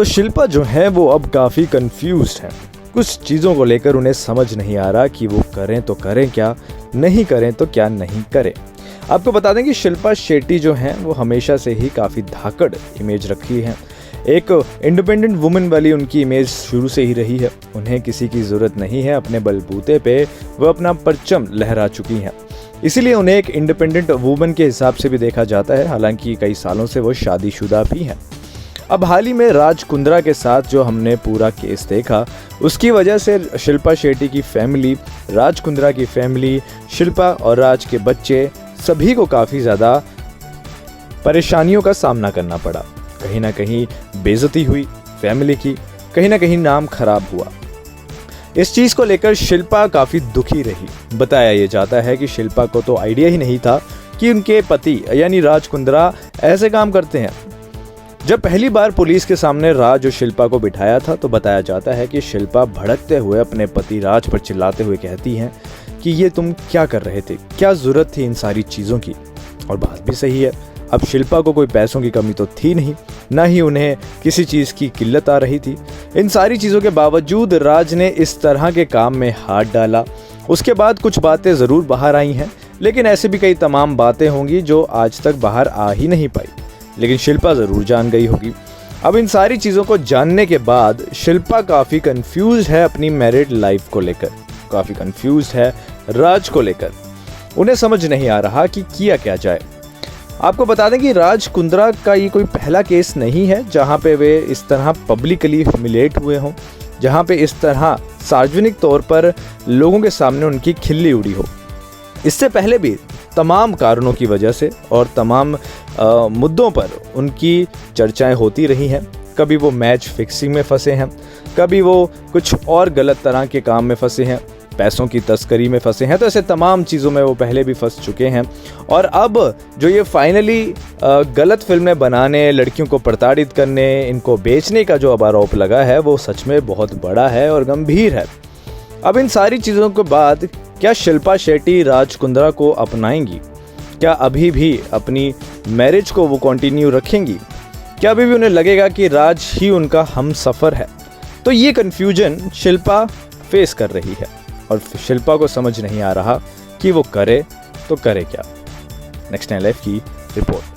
तो शिल्पा जो है वो अब काफ़ी कंफ्यूज्ड है। कुछ चीज़ों को लेकर उन्हें समझ नहीं आ रहा कि वो करें तो करें क्या, नहीं करें तो क्या नहीं करें। आपको बता दें कि शिल्पा शेट्टी जो हैं वो हमेशा से ही काफ़ी धाकड़ इमेज रखी है। एक इंडिपेंडेंट वुमेन वाली उनकी इमेज शुरू से ही रही है। उन्हें किसी की ज़रूरत नहीं है, अपने बलबूते पे वो अपना परचम लहरा चुकी हैं। इसीलिए उन्हें एक इंडिपेंडेंट वुमेन के हिसाब से भी देखा जाता है। हालांकि कई सालों से वो शादीशुदा भी हैं। अब हाल ही में राज कुंद्रा के साथ जो हमने पूरा केस देखा, उसकी वजह से शिल्पा शेट्टी की फैमिली, राज कुंद्रा की फैमिली, शिल्पा और राज के बच्चे सभी को काफ़ी ज़्यादा परेशानियों का सामना करना पड़ा। कहीं ना कहीं बेइज्जती हुई फैमिली की, कहीं ना कहीं नाम खराब हुआ। इस चीज़ को लेकर शिल्पा काफ़ी दुखी रही। बताया ये जाता है कि शिल्पा को तो आइडिया ही नहीं था कि उनके पति यानी राज कुंद्रा ऐसे काम करते हैं। जब पहली बार पुलिस के सामने राज और शिल्पा को बिठाया था तो बताया जाता है कि शिल्पा भड़कते हुए अपने पति राज पर चिल्लाते हुए कहती हैं कि ये तुम क्या कर रहे थे, क्या ज़रूरत थी इन सारी चीज़ों की। और बात भी सही है। अब शिल्पा को कोई पैसों की कमी तो थी नहीं, ना ही उन्हें किसी चीज़ की किल्लत आ रही थी। इन सारी चीज़ों के बावजूद राज ने इस तरह के काम में हाथ डाला। उसके बाद कुछ बातें ज़रूर बाहर आई हैं, लेकिन ऐसे भी कई तमाम बातें होंगी जो आज तक बाहर आ ही नहीं पाई, लेकिन शिल्पा ज़रूर जान गई होगी। अब इन सारी चीज़ों को जानने के बाद शिल्पा काफ़ी कंफ्यूज है अपनी मैरिड लाइफ को लेकर, काफ़ी कंफ्यूज है राज को लेकर। उन्हें समझ नहीं आ रहा कि किया क्या जाए। आपको बता दें कि राज कुंद्रा का ये कोई पहला केस नहीं है जहां पे वे इस तरह पब्लिकली ह्यूमिलेट हुए हों, जहां पे इस तरह सार्वजनिक तौर पर लोगों के सामने उनकी खिल्ली उड़ी हो। इससे पहले भी तमाम कारणों की वजह से और तमाम मुद्दों पर उनकी चर्चाएं होती रही हैं। कभी वो मैच फिक्सिंग में फंसे हैं, कभी वो कुछ और गलत तरह के काम में फंसे हैं, पैसों की तस्करी में फंसे हैं। तो ऐसे तमाम चीज़ों में वो पहले भी फंस चुके हैं। और अब जो ये फाइनली गलत फिल्में बनाने, लड़कियों को प्रताड़ित करने, इनको बेचने का जो अब आरोप लगा है वो सच में बहुत बड़ा है और गंभीर है। अब इन सारी चीज़ों के बाद क्या शिल्पा शेट्टी राज कुंद्रा को अपनाएंगी? क्या अभी भी अपनी मैरिज को वो कंटिन्यू रखेंगी? क्या अभी भी उन्हें लगेगा कि राज ही उनका हम सफ़र है? तो ये कन्फ्यूजन शिल्पा फेस कर रही है और शिल्पा को समझ नहीं आ रहा कि वो करे तो करे क्या। नेक्स्ट 9 लाइफ की रिपोर्ट।